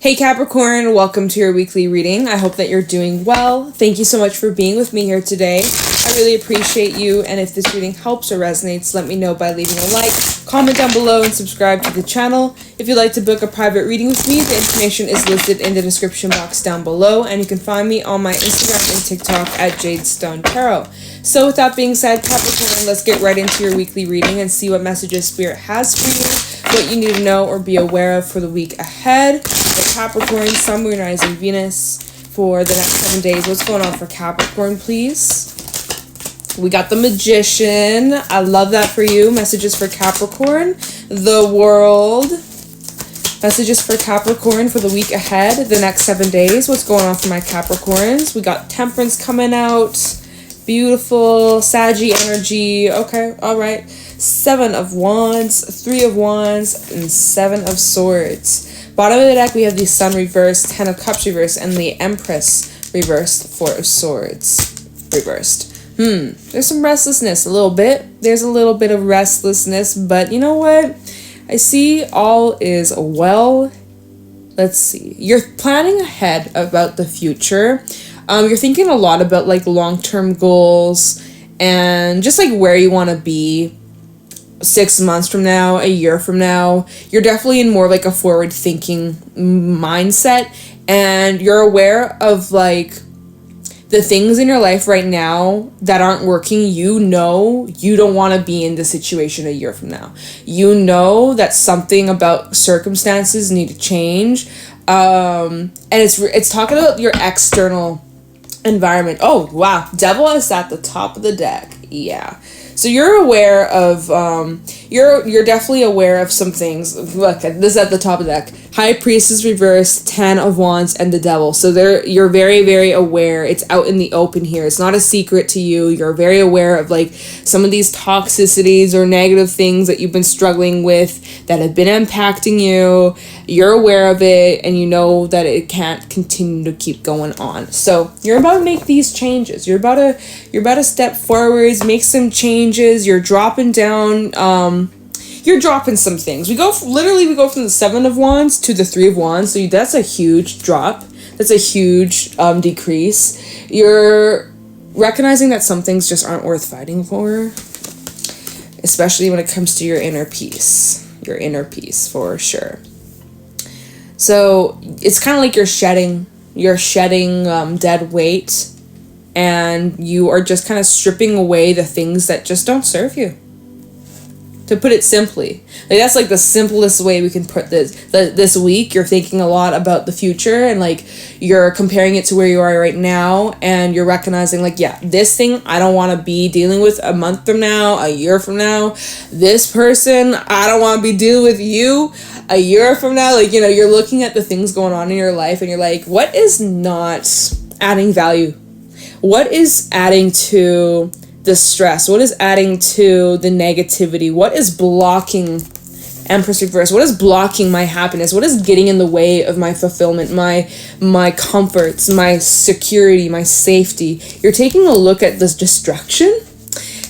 Hey Capricorn, welcome to your weekly reading. I hope that you're doing well. Thank you so much for being with me here today. I really appreciate you, and if this reading helps or resonates, let me know by leaving a like, comment down below, and subscribe to the channel. If you'd like to book a private reading with me, the information is listed in the description box down below, and you can find me on my Instagram and TikTok at Jadestone Tarot. So with that being said, Capricorn, let's get right into your weekly reading and see what messages Spirit has for you, what you need to know or be aware of for the week ahead. The Capricorn, Sun, Moon, Rising, Venus for the next 7 days. What's going on for Capricorn, please? We got the Magician. I love that for you. Messages for Capricorn. The World. Messages for Capricorn for the week ahead, the next 7 days. What's going on for my Capricorns? We got Temperance coming out. Beautiful. Saggy energy. Okay, all right. 7 of Wands, 3 of Wands, and 7 of Swords. Bottom of the deck, we have the Sun reversed, 10 of Cups reversed, and the Empress reversed, 4 of Swords reversed. There's some restlessness, a little bit. There's a little bit of restlessness, but you know what? I see all is well. Let's see. You're planning ahead about the future. You're thinking a lot about like long-term goals and just like where you want to be 6 months from now, a year from now. You're definitely in more like a forward-thinking mindset, and you're aware of like the things in your life right now that aren't working. You know you don't want to be in this situation a year from now. You know that something about circumstances need to change, and it's talking about your external environment. Oh wow, Devil is at the top of the deck. Yeah. So you're aware of, you're definitely aware of some things. Look, this is at the top of the deck. High Priestess reversed, 10 of Wands, and the Devil. So you're very, very aware. It's out in the open here. It's not a secret to you. You're very aware of like some of these toxicities or negative things that you've been struggling with that have been impacting you. You're aware of it, and you know that it can't continue to keep going on. So you're about to make these changes. You're about to step forwards, make some changes. You're dropping down, you're dropping some things. We go from the 7 of Wands to the 3 of Wands. So that's a huge drop. That's a huge decrease. You're recognizing that some things just aren't worth fighting for, especially when it comes to your inner peace. Your inner peace, for sure. So it's kind of like you're shedding dead weight, and you are just kind of stripping away the things that just don't serve you. To put it simply, like that's like the simplest way we can put this. This week, you're thinking a lot about the future, and like you're comparing it to where you are right now, and you're recognizing like, yeah, this thing I don't want to be dealing with a month from now, a year from now. This person, I don't want to be dealing with you a year from now. Like, you know, you're looking at the things going on in your life, and you're like, what is not adding value? What is adding to the stress? What is adding to the negativity? What is blocking Empress reverse? What is blocking my happiness? What is getting in the way of my fulfillment, my comforts, my security, my safety? You're taking a look at this destruction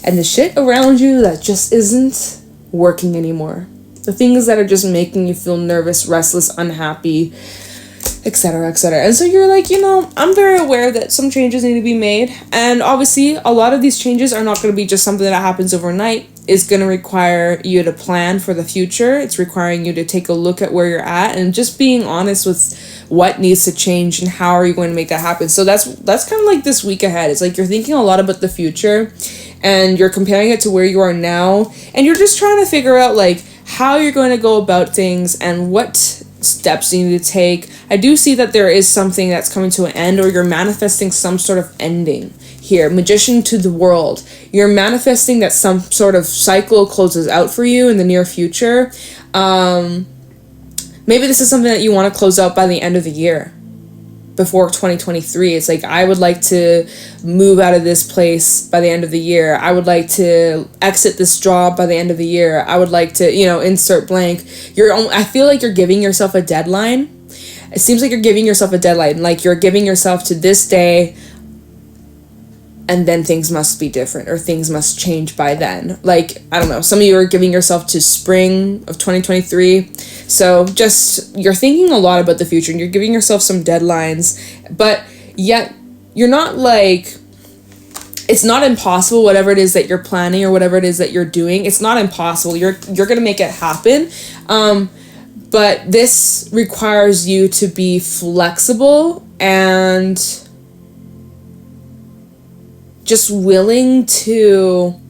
and the shit around you that just isn't working anymore. The things that are just making you feel nervous, restless, unhappy, etc., etc. And so you're like, you know, I'm very aware that some changes need to be made. And obviously, a lot of these changes are not going to be just something that happens overnight. It's going to require you to plan for the future. It's requiring you to take a look at where you're at and just being honest with what needs to change and how are you going to make that happen. So that's kind of like this week ahead. It's like you're thinking a lot about the future, and you're comparing it to where you are now. And you're just trying to figure out like how you're going to go about things and what steps you need to take. I do see that there is something that's coming to an end, or you're manifesting some sort of ending here. Magician to the World. You're manifesting that some sort of cycle closes out for you in the near future. Maybe this is something that you want to close out by the end of the year, before 2023. It's like, I would like to move out of this place by the end of the year. I would like to exit this job by the end of the year. I would like to, you know, insert blank. I feel like you're giving yourself a deadline. It seems like you're giving yourself a deadline. Like you're giving yourself to this day, and then things must be different or things must change by then. Like, I don't know, some of you are giving yourself to spring of 2023. So just, you're thinking a lot about the future and you're giving yourself some deadlines, but yet you're not like, it's not impossible, whatever it is that you're planning or whatever it is that you're doing. It's not impossible. You're going to make it happen. But this requires you to be flexible and just willing to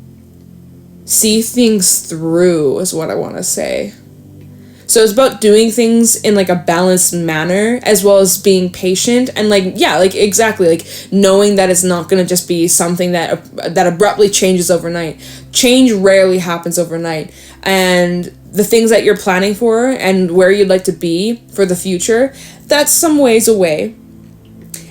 see things through is what I want to say. So it's about doing things in like a balanced manner, as well as being patient and like, yeah, like exactly, like knowing that it's not going to just be something that abruptly changes overnight. Change rarely happens overnight. And the things that you're planning for and where you'd like to be for the future, that's some ways away.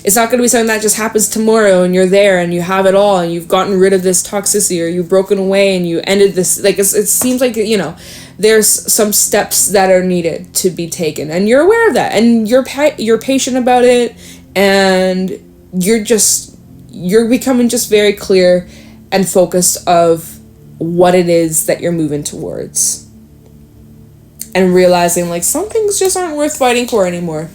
It's not going to be something that just happens tomorrow and you're there and you have it all and you've gotten rid of this toxicity or you've broken away and you ended this. Like, it seems like, you know, there's some steps that are needed to be taken and you're aware of that and you're patient about it and you're becoming just very clear and focused of what it is that you're moving towards and realizing like some things just aren't worth fighting for anymore.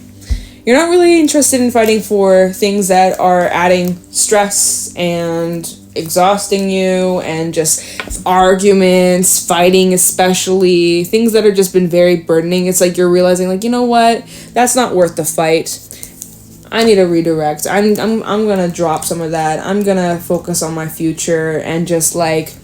You're not really interested in fighting for things that are adding stress and exhausting you and just arguments, fighting especially, things that have just been very burdening. It's like you're realizing like, you know what? That's not worth the fight. I need to redirect. I'm going to drop some of that. I'm going to focus on my future and just like,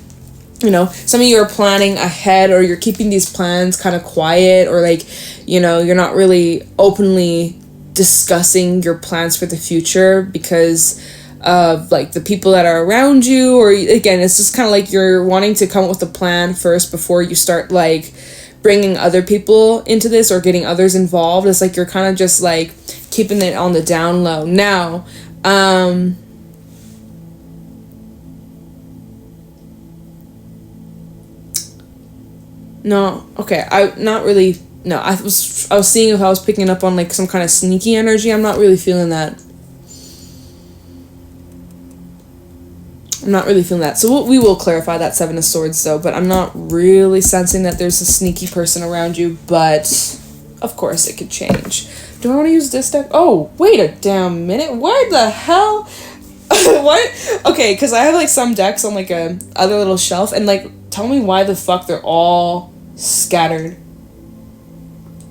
you know, some of you are planning ahead or you're keeping these plans kind of quiet or like, you know, you're not really openly discussing your plans for the future because of like the people that are around you, or again, it's just kind of like you're wanting to come up with a plan first before you start like bringing other people into this or getting others involved. It's like you're kind of just like keeping it on the down low. Now, no, okay, I was seeing if I was picking up on like some kind of sneaky energy. I'm not really feeling that. So we will clarify that Seven of Swords though, but I'm not really sensing that there's a sneaky person around you, but of course it could change. Do I want to use this deck? Oh, wait a damn minute. Where the hell? What? Okay, because I have like some decks on like a other little shelf and like tell me why the fuck they're all scattered.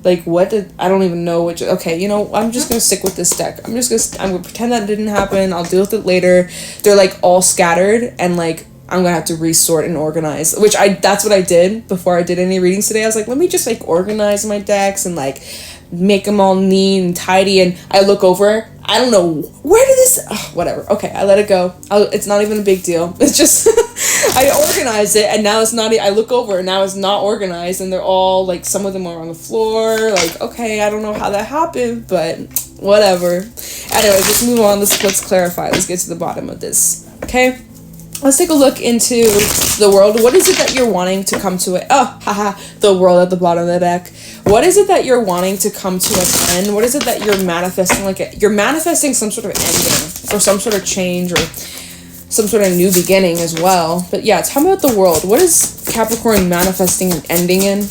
Like, I don't even know which, okay, you know, I'm just gonna stick with this deck. I'm gonna pretend that didn't happen, I'll deal with it later. They're, like, all scattered, and, like, I'm gonna have to resort and organize, that's what I did before I did any readings today. I was like, let me just, like, organize my decks and, like, make them all neat and tidy, and I look over, I don't know, where did this, whatever, okay, I let it go. It's not even a big deal. It's just, I organized it, and now it's not, I look over, and now it's not organized, and they're all, like, some of them are on the floor, like, okay, I don't know how that happened, but whatever. Anyways, let's move on, let's clarify, let's get to the bottom of this, okay? Let's take a look into the world. What is it that you're wanting to come to it? Oh, haha, the world at the bottom of the deck. What is it that you're wanting to come to an end? What is it that you're manifesting? You're manifesting some sort of ending or some sort of change or some sort of new beginning as well. But yeah, tell me about the world. What is Capricorn manifesting and ending in?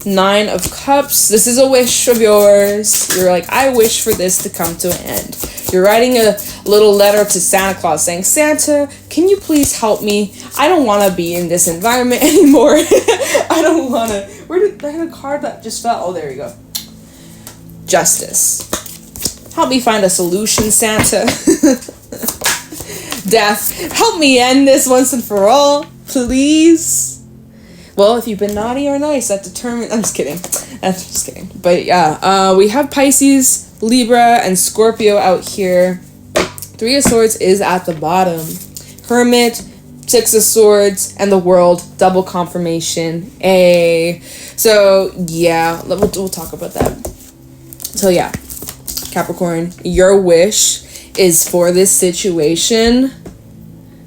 Nine of Cups. This is a wish of yours. You're like, I wish for this to come to an end. You're writing a little letter to Santa Claus saying, Santa, can you please help me? I don't want to be in this environment anymore. I don't want to. Where did I have a card that just fell? Oh, there you go. Justice. Help me find a solution, Santa. Death. Help me end this once and for all, please. Well, if you've been naughty or nice, that determines... I'm just kidding. But yeah, we have Pisces, Libra, and Scorpio out here. Three of Swords is at the bottom. Hermit, Six of Swords, and the World. Double confirmation. So, yeah, we'll talk about that. So, yeah. Capricorn, your wish is for this situation...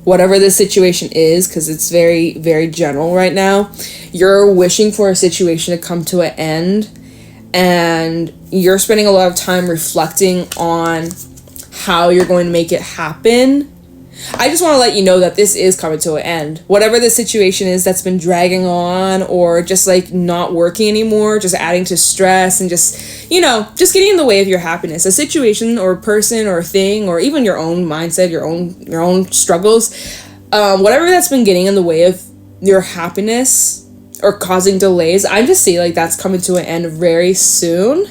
whatever this situation is, because it's very, very general right now, you're wishing for a situation to come to an end, and you're spending a lot of time reflecting on how you're going to make it happen. I just want to let you know that this is coming to an end. Whatever the situation is that's been dragging on, or just like not working anymore, just adding to stress and just, you know, just getting in the way of your happiness. A situation or a person or a thing, or even your own mindset, your own struggles, whatever that's been getting in the way of your happiness or causing delays, I just see like that's coming to an end very soon.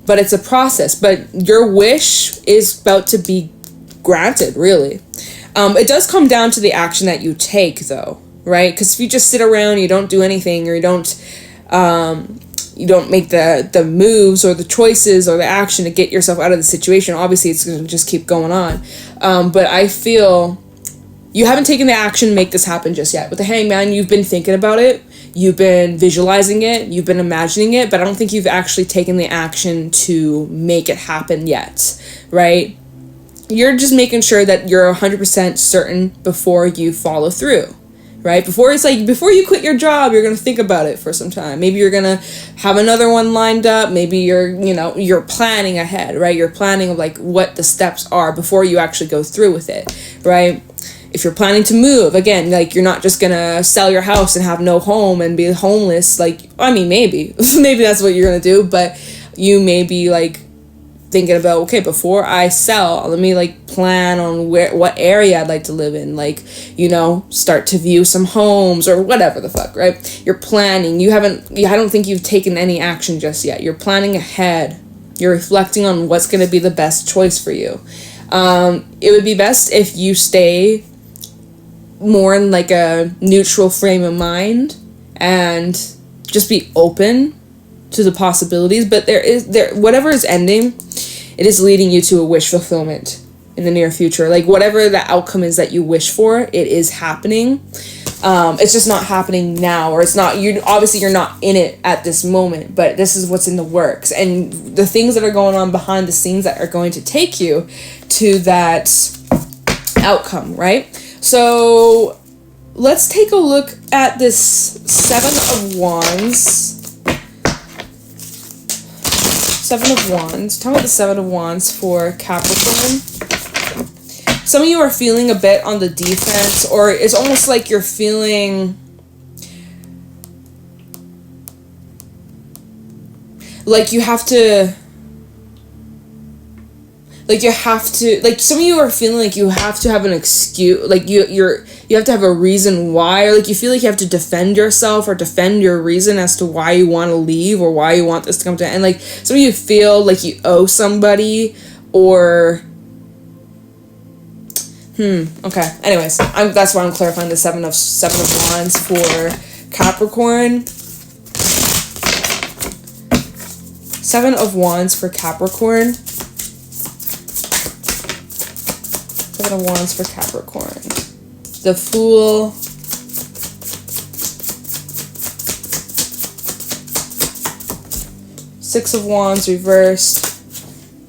But it's a process. But your wish is about to be granted, really. It does come down to the action that you take, though, right? Because if you just sit around, you don't do anything, or you don't make the moves or the choices or the action to get yourself out of the situation, obviously it's going to just keep going on. But I feel you haven't taken the action to make this happen just yet. With the Hangman, you've been thinking about it, you've been visualizing it, you've been imagining it, but I don't think you've actually taken the action to make it happen yet, right? You're just making sure that you're 100% certain before you follow through, right? Before you quit your job, you're going to think about it for some time. Maybe you're going to have another one lined up. Maybe you're planning ahead, right? You're planning like what the steps are before you actually go through with it, right? If you're planning to move, again, like you're not just going to sell your house and have no home and be homeless. Like, I mean, maybe that's what you're going to do, but you may be like thinking about, okay, before I sell, let me like plan on what area I'd like to live in, like, you know, start to view some homes or whatever the fuck, right? You're planning. I don't think you've taken any action just yet. You're planning ahead. You're reflecting on what's going to be the best choice for you. It would be best if you stay more in like a neutral frame of mind and just be open to the possibilities. But whatever is ending, it is leading you to a wish fulfillment in the near future. Like whatever the outcome is that you wish for, it is happening. It's just not happening now, or it's not, you're not in it at this moment, but this is what's in the works, and the things that are going on behind the scenes that are going to take you to that outcome, right? So let's take a look at this Seven of Wands. Seven of Wands. Talk about the Seven of Wands for Capricorn. Some of you are feeling a bit on the defense, or it's almost like you're feeling like you have to, some of you are feeling like you have to have an excuse, like you have to have a reason why, or like you feel like you have to defend yourself or defend your reason as to why you want to leave or why you want this to come to an end. Like some of you feel like you owe somebody, or okay. Anyways, that's why I'm clarifying the seven of Wands for Capricorn. Seven of Wands for Capricorn. Seven of Wands for Capricorn. The Fool. Six of Wands reversed.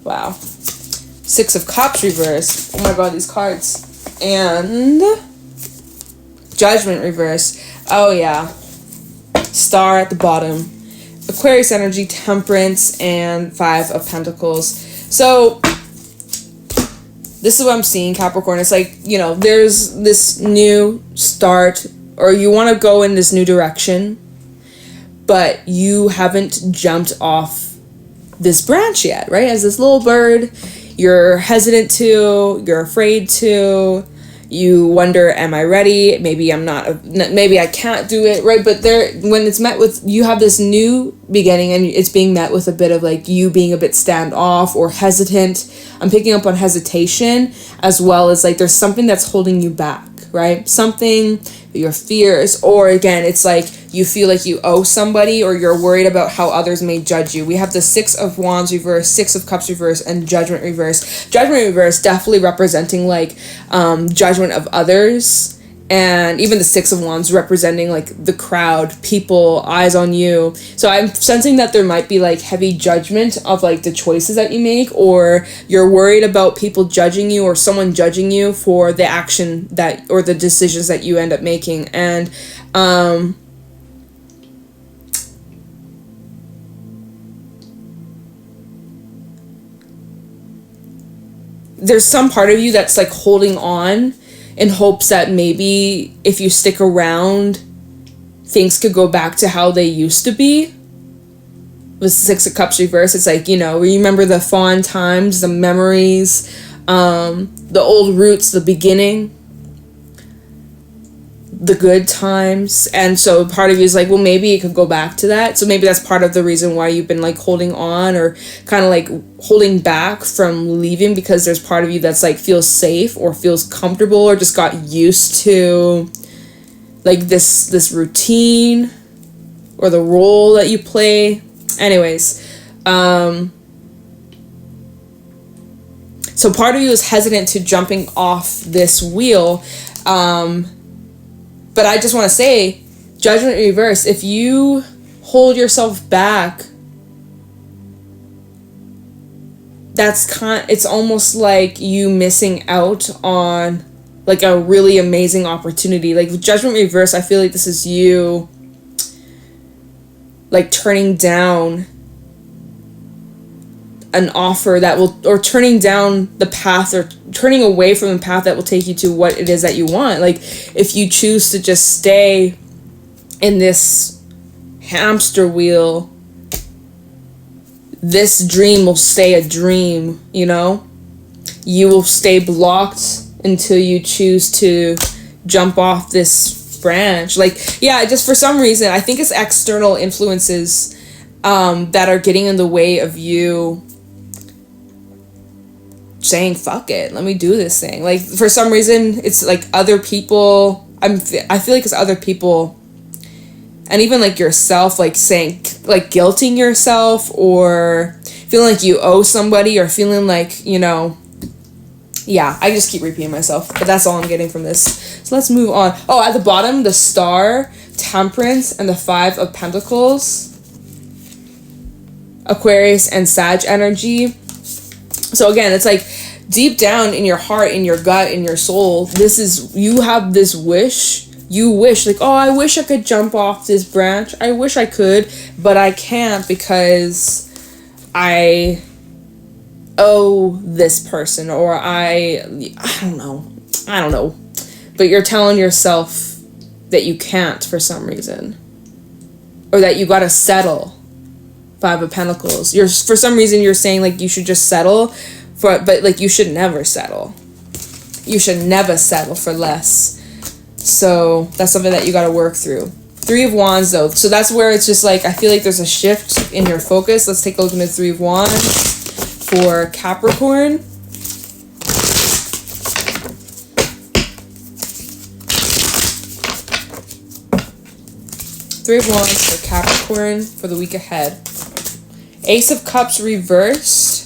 Wow. Six of Cups reversed. Oh my god, these cards. And Judgment reversed. Oh yeah. Star at the bottom. Aquarius energy, Temperance, and Five of Pentacles. So this is what I'm seeing, Capricorn. It's like, you know, there's this new start, or you want to go in this new direction, but you haven't jumped off this branch yet, right? As this little bird, you're hesitant to, you're afraid to, you wonder, am I ready? Maybe I'm not, maybe I can't do it, right? But when it's met with, you have this new beginning, and it's being met with a bit of like you being a bit standoff or hesitant. I'm picking up on hesitation, as well as like there's something that's holding you back, right? Something, your fears, or again, it's like you feel like you owe somebody, or you're worried about how others may judge you. We have the Six of Wands reverse, Six of Cups reverse, and Judgment reverse. Judgment reverse definitely representing like judgment of others, and even the Six of Wands representing like the crowd, people, eyes on you. So I'm sensing that there might be like heavy judgment of like the choices that you make, or you're worried about people judging you, or someone judging you for the action that, or the decisions that you end up making. And there's some part of you that's like holding on in hopes that maybe if you stick around, things could go back to how they used to be. With Six of Cups reverse, it's like, you know, remember the fond times, the memories, the old roots, the beginning, the good times. And so part of you is like, well, maybe it could go back to that. So maybe that's part of the reason why you've been like holding on or kind of like holding back from leaving, because there's part of you that's like feels safe or feels comfortable or just got used to like this routine or the role that you play. Anyways, so part of you is hesitant to jumping off this wheel, but I just want to say, Judgment reverse, if you hold yourself back, it's almost like you missing out on like a really amazing opportunity. Like with Judgment reverse, I feel like this is you like turning down an offer that will, or turning down the path, or turning away from the path that will take you to what it is that you want. Like if you choose to just stay in this hamster wheel, this dream will stay a dream, you know? You will stay blocked until you choose to jump off this branch. Like, yeah, just for some reason, I think it's external influences that are getting in the way of you saying, fuck it, let me do this thing. Like, for some reason, it's like other people, I feel like it's other people, and even like yourself, like saying, like guilting yourself, or feeling like you owe somebody, or feeling like, you know, yeah, I just keep repeating myself, but that's all I'm getting from this. So let's move on. Oh, at the bottom, the Star, Temperance, and the Five of Pentacles, Aquarius and Sag energy. So again, it's like deep down in your heart, in your gut, in your soul, this is, you have this wish. You wish, like, oh, I wish I could jump off this branch. I wish I could, but I can't because I owe this person, or I don't know. But you're telling yourself that you can't for some reason, or that you gotta settle. Five of Pentacles. For some reason you're saying like you should just settle but like you should never settle. You should never settle for less. So that's something that you got to work through. Three of Wands though. So that's where it's just like, I feel like there's a shift in your focus. Let's take a look at the Three of Wands for Capricorn. Three of Wands for Capricorn for the week ahead. Ace of Cups reversed.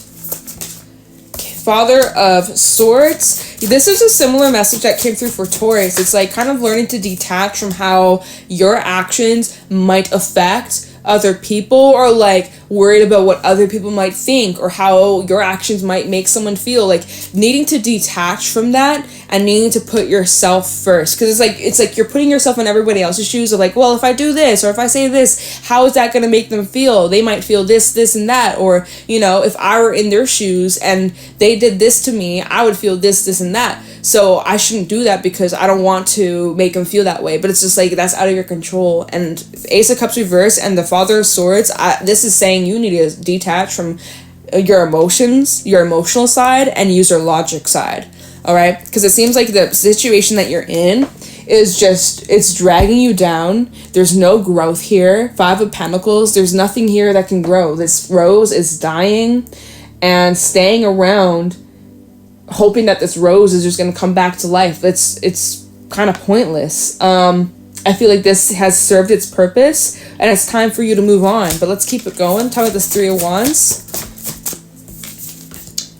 Father of Swords. This is a similar message that came through for Taurus. It's like kind of learning to detach from how your actions might affect other people, or like worried about what other people might think, or how your actions might make someone feel. Like needing to detach from that and needing to put yourself first, because it's like you're putting yourself in everybody else's shoes of like, well, if I do this or if I say this, how is that going to make them feel? They might feel this and that, or you know, if I were in their shoes and they did this to me, I would feel this and that. So I shouldn't do that because I don't want to make them feel that way. But it's just like, that's out of your control. And Ace of Cups reverse and the Father of Swords, this is saying you need to detach from your emotions, your emotional side, and use your logic side. All right? Because it seems like the situation that you're in is just, it's dragging you down. There's no growth here. Five of Pentacles, there's nothing here that can grow. This rose is dying, and staying around hoping that this rose is just going to come back to life, it's kind of pointless. I feel like this has served its purpose and it's time for you to move on. But let's keep it going. Talk about this Three of Wands.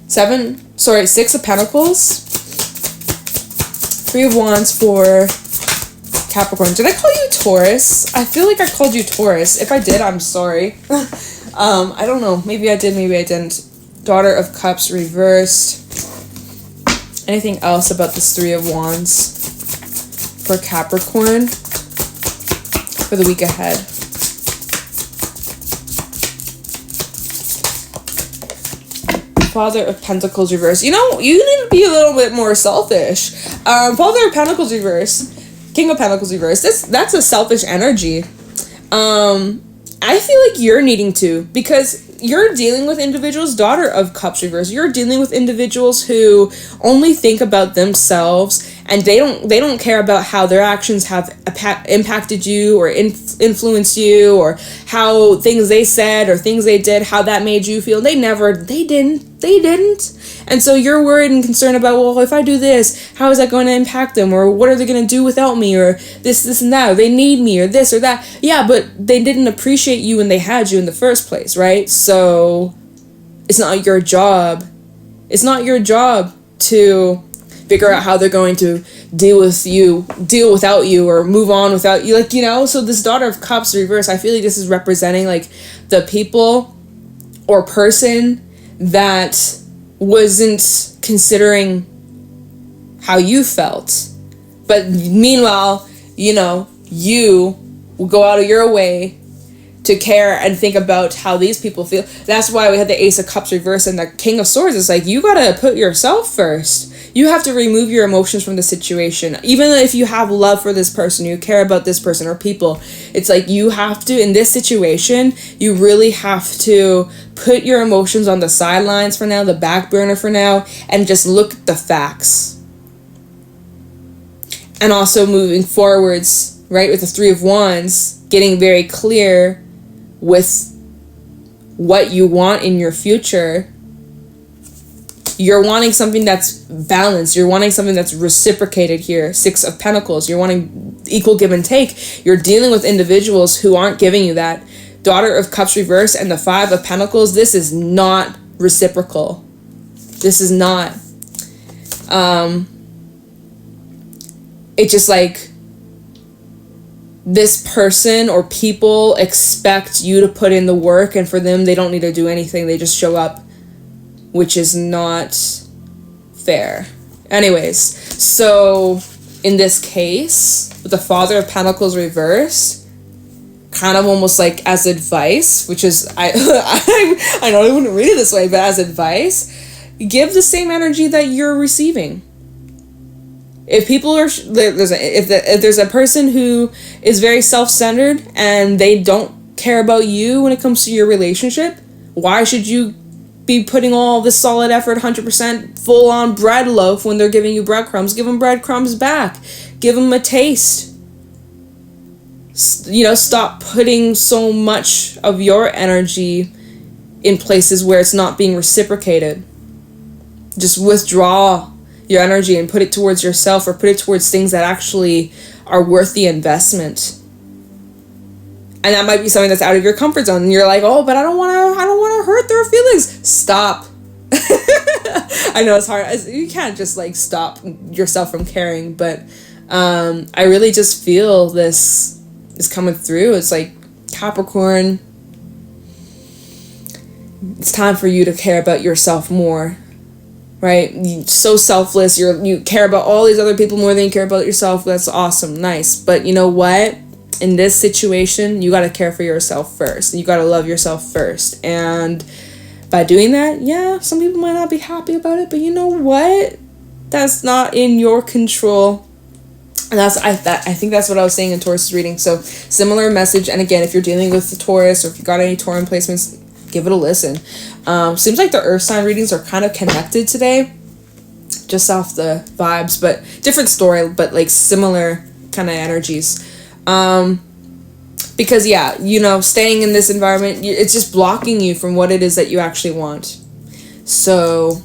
Six of Pentacles. Three of Wands for Capricorn. Did I call you Taurus? I feel like I called you Taurus. If I did, I'm sorry. I don't know. Maybe I did, maybe I didn't. Daughter of Cups reversed. Anything else about this Three of Wands for Capricorn for the week ahead? . 4 Father of Pentacles reverse. You know, you need to be a little bit more selfish. Father of Pentacles reverse, King of Pentacles reverse. That's a selfish energy. I feel like you're needing to, because you're dealing with individuals. Daughter of Cups reverse, you're dealing with individuals who only think about themselves, and they don't care about how their actions have impacted you or influenced you, or how things they said or things they did, how that made you feel. They didn't. And so you're worried and concerned about, well, if I do this, how is that going to impact them? Or what are they going to do without me? Or this and that. Or they need me, or this or that. Yeah, but they didn't appreciate you when they had you in the first place, right? So it's not your job. It's not your job to figure out how they're going to deal without you, or move on without you. Like, you know, so this Daughter of Cups reverse, I feel like this is representing like the people or person that wasn't considering how you felt. But meanwhile, you know, you will go out of your way to care and think about how these people feel. That's why we had the Ace of Cups reverse and the King of Swords. It's like, you gotta put yourself first. You have to remove your emotions from the situation. Even if you have love for this person, you care about this person or people, it's like you have to, in this situation, you really have to put your emotions on the sidelines for now, the back burner for now, and just look at the facts. And also moving forwards, right, with the Three of Wands, getting very clear with what you want in your future. You're wanting something that's balanced. You're wanting something that's reciprocated here. Six of Pentacles. You're wanting equal give and take. You're dealing with individuals who aren't giving you that. Daughter of Cups reverse and the Five of Pentacles. This is not reciprocal. This is not. It's just like this person or people expect you to put in the work, and for them, they don't need to do anything. They just show up, which is not fair. Anyways, so in this case, with the Father of Pentacles reversed, kind of almost like as advice, which is, I know I wouldn't read it this way, but as advice, give the same energy that you're receiving. If people are, if there's a person who is very self-centered and they don't care about you when it comes to your relationship, why should you be putting all this solid effort, 100% full-on bread loaf when they're giving you breadcrumbs? Give them breadcrumbs back. Give them a taste. You know, stop putting so much of your energy in places where it's not being reciprocated. Just withdraw your energy and put it towards yourself, or put it towards things that actually are worth the investment. And that might be something that's out of your comfort zone. And you're like, oh, but I don't want to hurt their feelings. Stop. I know it's hard. You can't just like stop yourself from caring, but I really just feel this is coming through. It's like, Capricorn, it's time for you to care about yourself more. Right? You're so selfless. You care about all these other people more than you care about yourself. That's awesome. Nice. But you know what? In this situation, you got to care for yourself first. You got to love yourself first. And by doing that, yeah, some people might not be happy about it, but you know what? That's not in your control. And I think that's what I was saying in Taurus reading. So similar message. And again, if you're dealing with the Taurus, or if you got any Tauran placements, give it a listen. Seems like the Earth sign readings are kind of connected today, just off the vibes, but different story, but like similar kind of energies. Because yeah, you know, staying in this environment, it's just blocking you from what it is that you actually want. So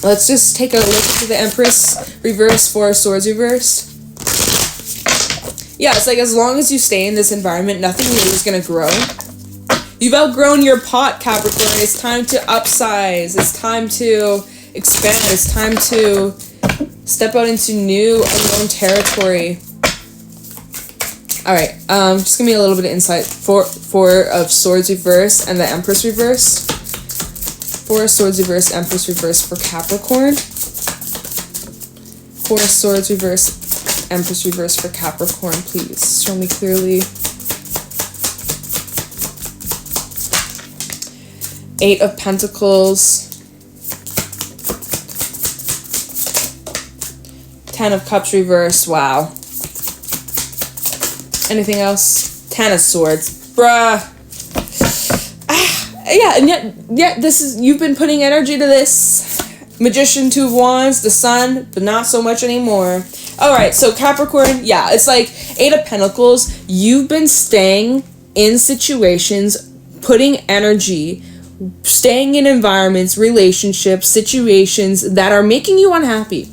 let's just take a look at the Empress reverse, Four of Swords reversed. Yeah, it's like, as long as you stay in this environment, nothing new is going to grow. You've outgrown your pot, Capricorn. It's time to upsize. It's time to expand. It's time to step out into new unknown territory. All right, just give me a little bit of insight. Four of Swords reverse and the Empress reverse. Four of Swords reverse, Empress reverse for Capricorn. Four of Swords reverse, Empress reverse for Capricorn. Please show me clearly. Eight of Pentacles, Ten of Cups reverse. Wow. Anything else? Ten of Swords. Bruh. Yeah, and yet this is, you've been putting energy to this. Magician, Two of Wands, the Sun, but not so much anymore. Alright, so Capricorn, yeah, it's like Eight of Pentacles. You've been staying in situations, putting energy, staying in environments, relationships, situations that are making you unhappy.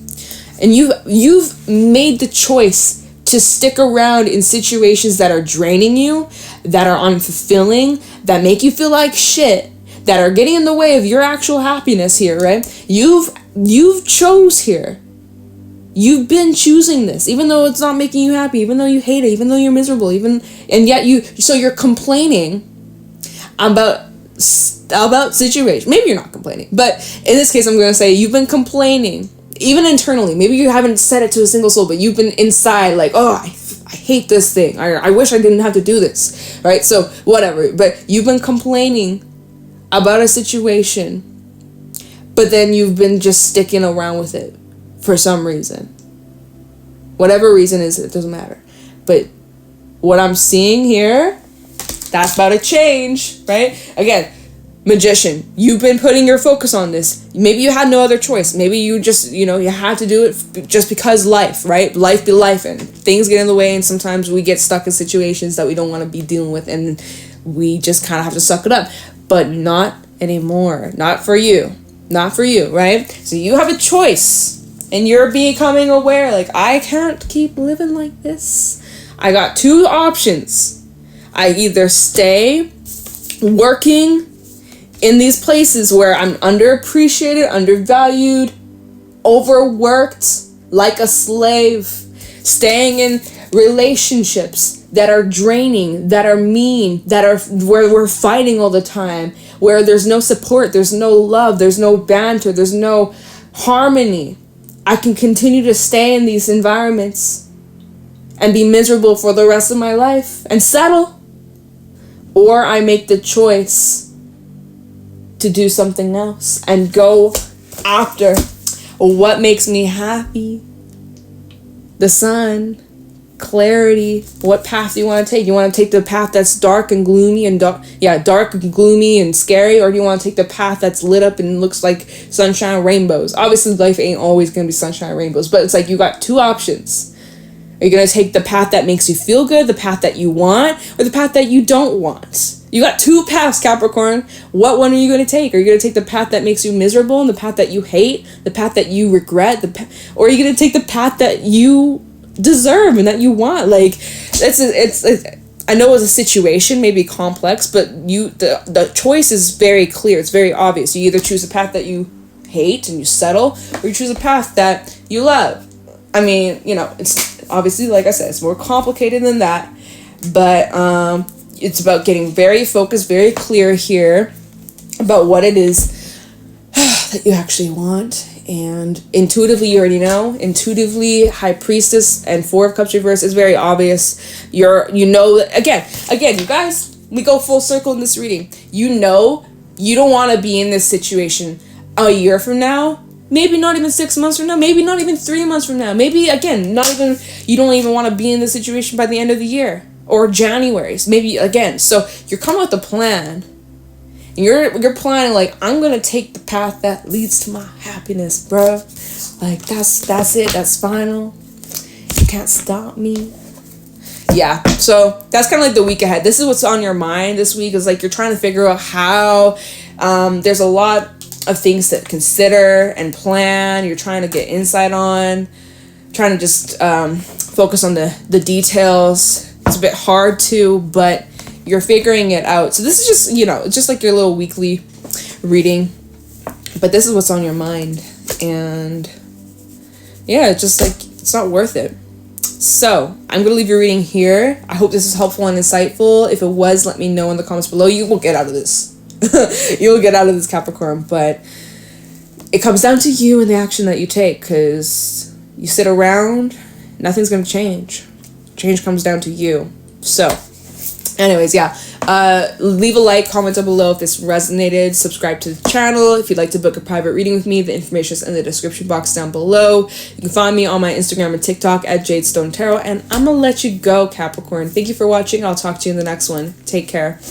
And you've made the choice to stick around in situations that are draining you, that are unfulfilling, that make you feel like shit, that are getting in the way of your actual happiness here, right? You've chose here. You've been choosing this, even though it's not making you happy, even though you hate it, even though you're miserable, and yet you're complaining about situation. Maybe you're not complaining, but in this case, I'm going to say you've been complaining, even internally. Maybe you haven't said it to a single soul, but you've been inside like, oh, I hate this thing. I wish I didn't have to do this, right? So whatever, but you've been complaining about a situation, but then you've been just sticking around with it for some reason. Whatever reason is, it doesn't matter. But what I'm seeing here, that's about to change, right? Again, Magician, you've been putting your focus on this. Maybe you had no other choice. Maybe you just, you had to do it just because life, right? Life be life, and things get in the way, and sometimes we get stuck in situations that we don't want to be dealing with, and we just kind of have to suck it up. But not anymore. Not for you. Not for you, right? So you have a choice, and you're becoming aware, like, I can't keep living like this. I got two options. I either stay working in these places where I'm underappreciated, undervalued, overworked, like a slave, staying in relationships that are draining, that are mean, that are where we're fighting all the time, where there's no support, there's no love, there's no banter, there's no harmony. I can continue to stay in these environments and be miserable for the rest of my life and settle. Or I make the choice to do something else and go after what makes me happy. The Sun, clarity. What path do you want to take? You want to take the path that's dark and gloomy and dark and gloomy and scary, or do you want to take the path that's lit up and looks like sunshine and rainbows? Obviously, life ain't always going to be sunshine and rainbows, but it's like you got two options. Are you going to take the path that makes you feel good, the path that you want, or the path that you don't want? You got two paths, Capricorn. What one are you going to take? Are you going to take the path that makes you miserable and the path that you hate, the path that you regret, or are you going to take the path that you deserve and that you want? Like, I know it's a situation, maybe complex, but the choice is very clear. It's very obvious. You either choose a path that you hate and you settle, or you choose a path that you love. I mean, it's obviously, like I said, it's more complicated than that, but it's about getting very focused, very clear here about what it is that you actually want. And intuitively, you already know. Intuitively, High Priestess and Four of Cups reverse is very obvious. Again, you guys, we go full circle in this reading. You don't want to be in this situation a year from now. Maybe not even 6 months from now. Maybe not even 3 months from now. Maybe, again, you don't even want to be in this situation by the end of the year. Or January. Maybe, again. So, you're coming with a plan. And you're planning, like, I'm going to take the path that leads to my happiness, bro. Like, that's it. That's final. You can't stop me. Yeah. So, that's kind of like the week ahead. This is what's on your mind this week. Is like, you're trying to figure out how. There's a lot of things to consider and plan. You're trying to get insight on. Trying to just focus on the details. It's a bit hard to, but you're figuring it out. So this is just, it's just like your little weekly reading. But this is what's on your mind. And yeah, it's just like, it's not worth it. So I'm going to leave your reading here. I hope this is helpful and insightful. If it was, let me know in the comments below. You will get out of this. You'll get out of this, Capricorn. But it comes down to you and the action that you take. Because you sit around, nothing's going to change. Change comes down to you. So anyways, yeah, Leave a like, comment down below if this resonated, subscribe to the channel. If you'd like to book a private reading with me, the information is in the description box down below. You can find me on my Instagram and TikTok at Jadestone Tarot, and I'm gonna let you go, Capricorn. Thank you for watching. I'll talk to you in the next one. Take care.